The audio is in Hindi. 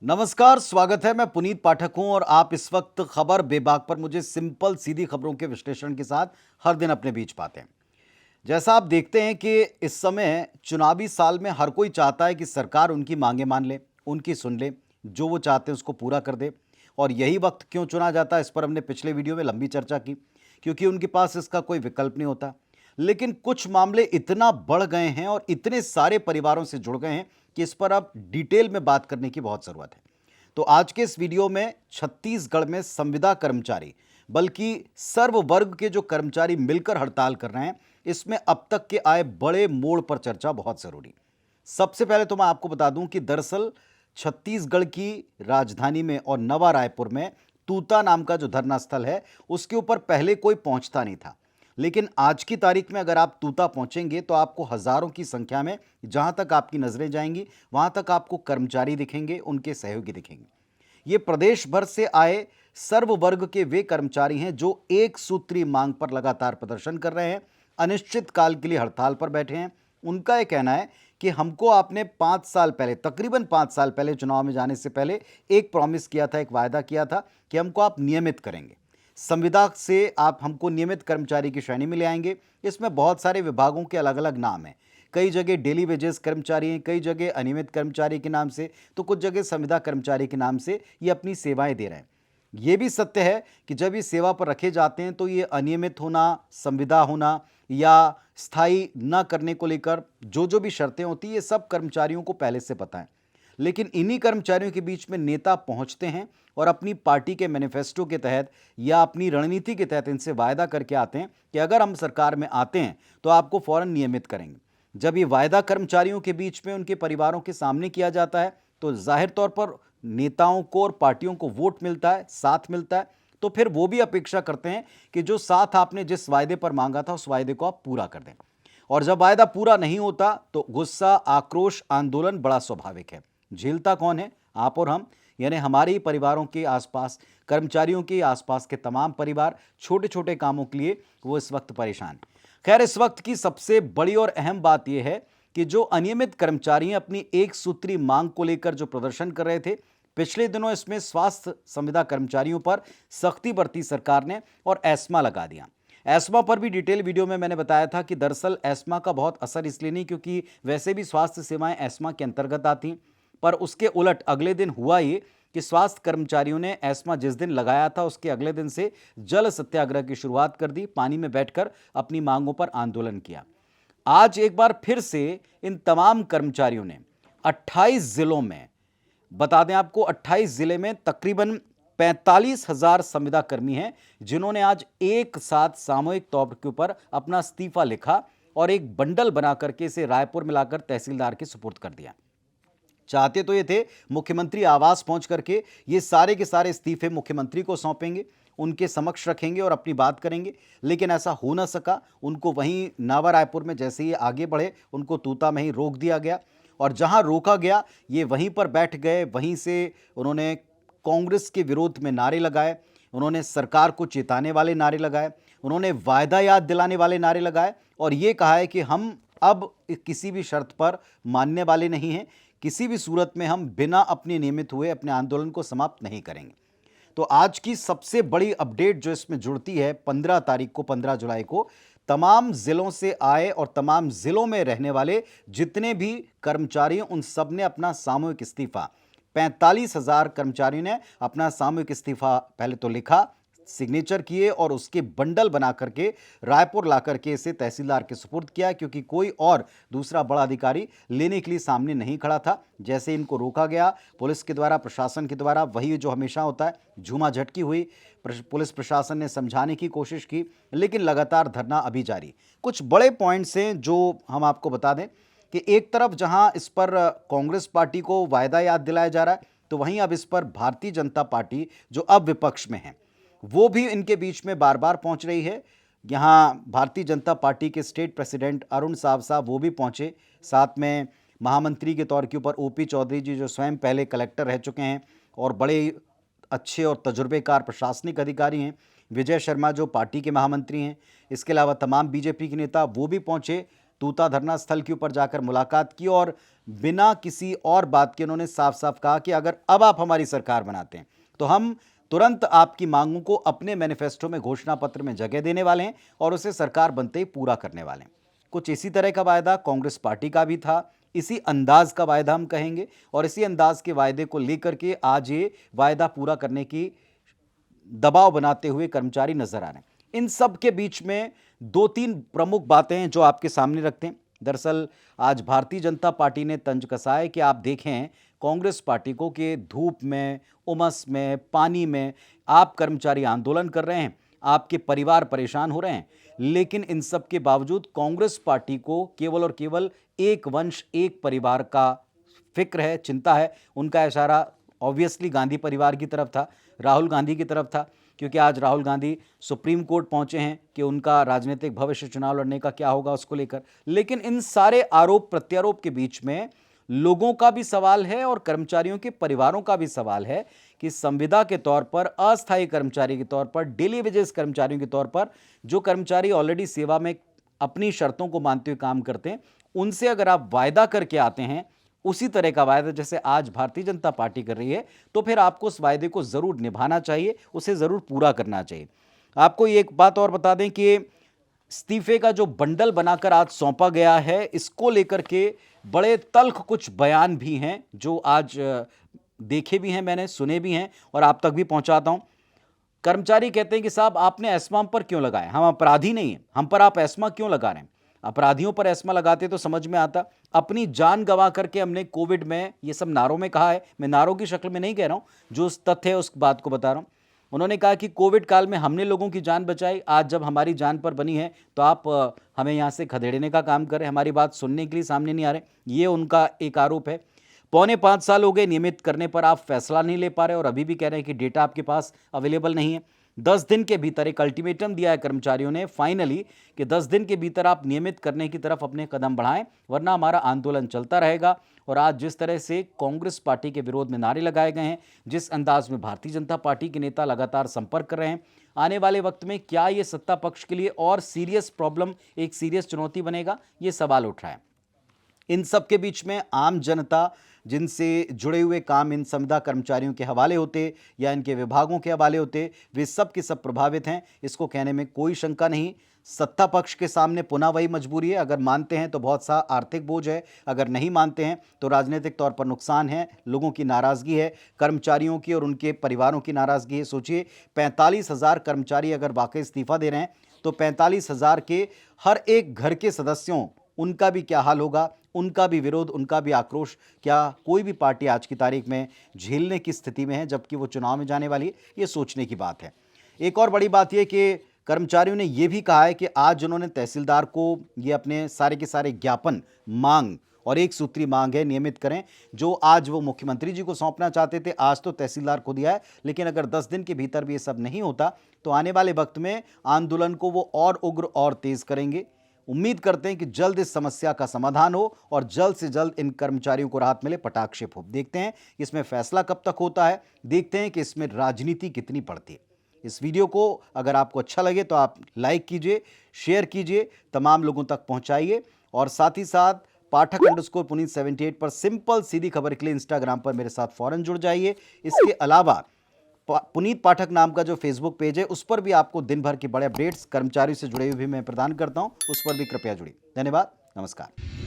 नमस्कार, स्वागत है। मैं पुनीत पाठक हूं और आप इस वक्त खबर बेबाक पर मुझे सिंपल सीधी खबरों के विश्लेषण के साथ हर दिन अपने बीच पाते हैं। जैसा आप देखते हैं कि इस समय चुनावी साल में हर कोई चाहता है कि सरकार उनकी मांगे मान ले, उनकी सुन ले, जो वो चाहते हैं उसको पूरा कर दे। और यही वक्त क्यों चुना जाता है, इस पर हमने पिछले वीडियो में लंबी चर्चा की, क्योंकि उनके पास इसका कोई विकल्प नहीं होता। लेकिन कुछ मामले इतना बढ़ गए हैं और इतने सारे परिवारों से जुड़ गए हैं कि इस पर अब डिटेल में बात करने की बहुत ज़रूरत है। तो आज के इस वीडियो में छत्तीसगढ़ में संविदा कर्मचारी, बल्कि सर्व वर्ग के जो कर्मचारी मिलकर हड़ताल कर रहे हैं, इसमें अब तक के आए बड़े मोड़ पर चर्चा बहुत जरूरी। सबसे पहले तो मैं आपको बता दूं कि दरअसल छत्तीसगढ़ की राजधानी में और नवा रायपुर में तूता नाम का जो धरना स्थल है, उसके ऊपर पहले कोई पहुंचता नहीं था। लेकिन आज की तारीख में अगर आप तूता पहुंचेंगे तो आपको हजारों की संख्या में, जहां तक आपकी नजरें जाएंगी वहां तक आपको कर्मचारी दिखेंगे, उनके सहयोगी दिखेंगे। ये प्रदेश भर से आए सर्व वर्ग के वे कर्मचारी हैं जो एक सूत्री मांग पर लगातार प्रदर्शन कर रहे हैं, अनिश्चित काल के लिए हड़ताल पर बैठे हैं। उनका यह कहना है कि हमको आपने 5 साल पहले, तकरीबन 5 साल पहले, चुनाव में जाने से पहले एक प्रॉमिस किया था, एक वायदा किया था कि हमको आप नियमित करेंगे, संविदा से आप हमको नियमित कर्मचारी की श्रेणी में ले आएंगे। इसमें बहुत सारे विभागों के अलग अलग नाम हैं। कई जगह डेली वेजेस कर्मचारी हैं, कई जगह अनियमित कर्मचारी के नाम से, तो कुछ जगह संविदा कर्मचारी के नाम से ये अपनी सेवाएं दे रहे हैं। ये भी सत्य है कि जब ये सेवा पर रखे जाते हैं तो ये अनियमित होना, संविदा होना या स्थायी न करने को लेकर जो जो भी शर्तें होती हैं, ये सब कर्मचारियों को पहले से पता है। लेकिन इन्हीं कर्मचारियों के बीच में नेता पहुंचते हैं और अपनी पार्टी के मैनिफेस्टो के तहत या अपनी रणनीति के तहत इनसे वायदा करके आते हैं कि अगर हम सरकार में आते हैं तो आपको फौरन नियमित करेंगे। जब ये वायदा कर्मचारियों के बीच में उनके परिवारों के सामने किया जाता है तो जाहिर तौर पर नेताओं को और पार्टियों को वोट मिलता है, साथ मिलता है। तो फिर वो भी अपेक्षा करते हैं कि जो साथ आपने जिस वायदे पर मांगा था उस वायदे को आप पूरा कर दें। और जब वायदा पूरा नहीं होता तो गुस्सा, आक्रोश, आंदोलन बड़ा स्वाभाविक है। झेलता कौन है? आप और हम, यानी हमारे ही परिवारों के आसपास, कर्मचारियों के आसपास के तमाम परिवार छोटे छोटे कामों के लिए वो इस वक्त परेशान हैं। खैर, इस वक्त की सबसे बड़ी और अहम बात यह है कि जो अनियमित कर्मचारी अपनी एक सूत्री मांग को लेकर जो प्रदर्शन कर रहे थे, पिछले दिनों इसमें स्वास्थ्य संविदा कर्मचारियों पर सख्ती बरती सरकार ने और एस्मा लगा दिया। एस्मा पर भी डिटेल वीडियो में मैंने बताया था कि दरअसल एस्मा का बहुत असर इसलिए नहीं क्योंकि वैसे भी स्वास्थ्य सेवाएं एस्मा के अंतर्गत आती, पर उसके उलट अगले दिन हुआ ये कि स्वास्थ्य कर्मचारियों ने एस्मा जिस दिन लगाया था उसके अगले दिन से जल सत्याग्रह की शुरुआत कर दी, पानी में बैठकर अपनी मांगों पर आंदोलन किया। आज एक बार फिर से इन तमाम कर्मचारियों ने 28 जिलों में, बता दें आपको, 28 जिले में तकरीबन 45,000 संविदा कर्मी हैं जिन्होंने आज एक साथ सामूहिक तौर के ऊपर अपना इस्तीफा लिखा और एक बंडल बना करके इसे रायपुर में लाकर तहसीलदार के सुपुर्द कर दिया। चाहते तो ये थे मुख्यमंत्री आवास पहुंच करके ये सारे के सारे इस्तीफे मुख्यमंत्री को सौंपेंगे, उनके समक्ष रखेंगे और अपनी बात करेंगे, लेकिन ऐसा हो ना सका। उनको वहीं नावा रायपुर में जैसे ही आगे बढ़े उनको तूता में ही रोक दिया गया और जहां रोका गया ये वहीं पर बैठ गए। वहीं से उन्होंने कांग्रेस के विरोध में नारे लगाए, उन्होंने सरकार को चेताने वाले नारे लगाए, उन्होंने वायदा याद दिलाने वाले नारे लगाए और ये कहा है कि हम अब किसी भी शर्त पर मानने वाले नहीं हैं, किसी भी सूरत में हम बिना अपने नियमित हुए अपने आंदोलन को समाप्त नहीं करेंगे। तो आज की सबसे बड़ी अपडेट जो इसमें जुड़ती है, 15 तारीख को, 15 जुलाई को, तमाम जिलों से आए और तमाम जिलों में रहने वाले जितने भी कर्मचारी उन सब ने अपना सामूहिक इस्तीफा, 45,000 कर्मचारियों ने अपना सामूहिक इस्तीफा पहले तो लिखा, सिग्नेचर किए और उसके बंडल बना करके रायपुर ला करके इसे तहसीलदार के सुपुर्द किया, क्योंकि कोई और दूसरा बड़ा अधिकारी लेने के लिए सामने नहीं खड़ा था। जैसे इनको रोका गया पुलिस के द्वारा, प्रशासन के द्वारा, वही जो हमेशा होता है, झूमा झटकी हुई, पुलिस प्रशासन ने समझाने की कोशिश की, लेकिन लगातार धरना अभी जारी। कुछ बड़े पॉइंट्स हैं जो हम आपको बता दें कि एक तरफ जहां इस पर कांग्रेस पार्टी को वायदा याद दिलाया जा रहा है, तो वहीं अब इस पर भारतीय जनता पार्टी जो अब विपक्ष में है वो भी इनके बीच में बार बार पहुंच रही है। यहां भारतीय जनता पार्टी के स्टेट प्रेसिडेंट अरुण साहब वो भी पहुंचे, साथ में महामंत्री के तौर के ऊपर ओपी चौधरी जी जो स्वयं पहले कलेक्टर रह चुके हैं और बड़े अच्छे और तजुर्बेकार प्रशासनिक अधिकारी हैं, विजय शर्मा जो पार्टी के महामंत्री हैं, इसके अलावा तमाम बीजेपी के नेता वो भी पहुंचे, तूता धरना स्थल के ऊपर जाकर मुलाकात की और बिना किसी और बात के उन्होंने साफ साफ कहा कि अगर अब आप हमारी सरकार बनाते हैं तो हम तुरंत आपकी मांगों को अपने मैनिफेस्टो में, घोषणा पत्र में जगह देने वाले हैं और उसे सरकार बनते ही पूरा करने वाले हैं। कुछ इसी तरह का वायदा कांग्रेस पार्टी का भी था, इसी अंदाज का वायदा हम कहेंगे, और इसी अंदाज के वायदे को लेकर के आज ये वायदा पूरा करने की दबाव बनाते हुए कर्मचारी नजर आ रहे हैं। इन सब के बीच में दो तीन प्रमुख बातें हैं जो आपके सामने रखते हैं। दरअसल आज भारतीय जनता पार्टी ने तंज कसा है कि आप देखें कांग्रेस पार्टी को कि धूप में, उमस में, पानी में आप कर्मचारी आंदोलन कर रहे हैं, आपके परिवार परेशान हो रहे हैं, लेकिन इन सब के बावजूद कांग्रेस पार्टी को केवल और केवल एक वंश, एक परिवार का फिक्र है, चिंता है। उनका इशारा ऑब्वियसली गांधी परिवार की तरफ था, राहुल गांधी की तरफ था, क्योंकि आज राहुल गांधी सुप्रीम कोर्ट पहुंचे हैं कि उनका राजनीतिक भविष्य, चुनाव लड़ने का क्या होगा उसको लेकर। लेकिन इन सारे आरोप प्रत्यारोप के बीच में लोगों का भी सवाल है और कर्मचारियों के परिवारों का भी सवाल है कि संविदा के तौर पर, अस्थायी कर्मचारी के तौर पर, डेली वेजेस कर्मचारियों के तौर पर, जो कर्मचारी ऑलरेडी सेवा में अपनी शर्तों को मानते हुए काम करते हैं, उनसे अगर आप वायदा करके आते हैं उसी तरह का वायदा जैसे आज भारतीय जनता पार्टी कर रही है, तो फिर आपको उस वायदे को जरूर निभाना चाहिए, उसे जरूर पूरा करना चाहिए। आपको एक बात और बता दें कि इस्तीफे का जो बंडल बनाकर आज सौंपा गया है, इसको लेकर के बड़े तल्ख कुछ बयान भी हैं जो आज देखे भी हैं मैंने, सुने भी हैं और आप तक भी पहुंचाता हूं। कर्मचारी कहते हैं कि साहब आपने एस्मा हम पर क्यों लगाया, हम अपराधी नहीं हैं, हम पर आप एस्मा क्यों लगा रहे हैं? अपराधियों पर एस्मा लगाते तो समझ में आता। अपनी जान गंवा करके हमने कोविड में, ये सब नारों में कहा है, मैं नारों की शक्ल में नहीं कह रहा हूं, जो उस तथ्य है उस बात को बता रहा हूं। उन्होंने कहा कि कोविड काल में हमने लोगों की जान बचाई, आज जब हमारी जान पर बनी है तो आप हमें यहां से खदेड़ने का काम करें, हमारी बात सुनने के लिए सामने नहीं आ रहे। ये उनका एक आरोप है। पौने 5 साल हो गए नियमित करने पर, आप फैसला नहीं ले पा रहे और अभी भी कह रहे हैं कि डेटा आपके पास अवेलेबल नहीं है। 10 दिन के भीतर एक अल्टीमेटम दिया है कर्मचारियों ने फाइनली कि 10 दिन के भीतर आप नियमित करने की तरफ अपने कदम बढ़ाएं, वरना हमारा आंदोलन चलता रहेगा। और आज जिस तरह से कांग्रेस पार्टी के विरोध में नारे लगाए गए हैं, जिस अंदाज में भारतीय जनता पार्टी के नेता लगातार संपर्क कर रहे हैं, आने वाले वक्त में क्या ये सत्ता पक्ष के लिए और सीरियस प्रॉब्लम, एक सीरियस चुनौती बनेगा, ये सवाल उठ रहा है। इन सब के बीच में आम जनता जिनसे जुड़े हुए काम इन संविदा कर्मचारियों के हवाले होते या इनके विभागों के हवाले होते, वे सब के सब प्रभावित हैं, इसको कहने में कोई शंका नहीं। सत्ता पक्ष के सामने पुनः वही मजबूरी है, अगर मानते हैं तो बहुत सा आर्थिक बोझ है, अगर नहीं मानते हैं तो राजनीतिक तौर पर नुकसान है, लोगों की नाराज़गी है, कर्मचारियों की और उनके परिवारों की नाराज़गी है। सोचिए 45,000 कर्मचारी अगर वाकई इस्तीफा दे रहे हैं तो 45,000 के हर एक घर के सदस्यों, उनका भी क्या हाल होगा, उनका भी विरोध, उनका भी आक्रोश क्या कोई भी पार्टी आज की तारीख में झेलने की स्थिति में है, जबकि वो चुनाव में जाने वाली है? ये सोचने की बात है। एक और बड़ी बात यह कि कर्मचारियों ने यह भी कहा है कि आज उन्होंने तहसीलदार को ये अपने सारे के सारे ज्ञापन, मांग, और एक सूत्री मांग है नियमित करें, जो आज वो मुख्यमंत्री जी को सौंपना चाहते थे, आज तो तहसीलदार को दिया है, लेकिन अगर 10 दिन के भीतर भी ये सब नहीं होता तो आने वाले वक्त में आंदोलन को वो और उग्र और तेज करेंगे। उम्मीद करते हैं कि जल्द इस समस्या का समाधान हो और जल्द से जल्द इन कर्मचारियों को राहत मिले, पटाक्षेप हो। देखते हैं इसमें फैसला कब तक होता है, देखते हैं कि इसमें राजनीति कितनी पड़ती है। इस वीडियो को अगर आपको अच्छा लगे तो आप लाइक कीजिए, शेयर कीजिए, तमाम लोगों तक पहुंचाइए और साथ ही साथ पाठक_पुनीत 78 पर सिंपल सीधी खबर के लिए इंस्टाग्राम पर मेरे साथ फौरन जुड़ जाइए। इसके अलावा पुनीत पाठक नाम का जो फेसबुक पेज है, उस पर भी आपको दिन भर के बड़े अपडेट्स कर्मचारियों से जुड़े हुए भी मैं प्रदान करता हूं, उस पर भी कृपया जुड़िए। धन्यवाद, नमस्कार।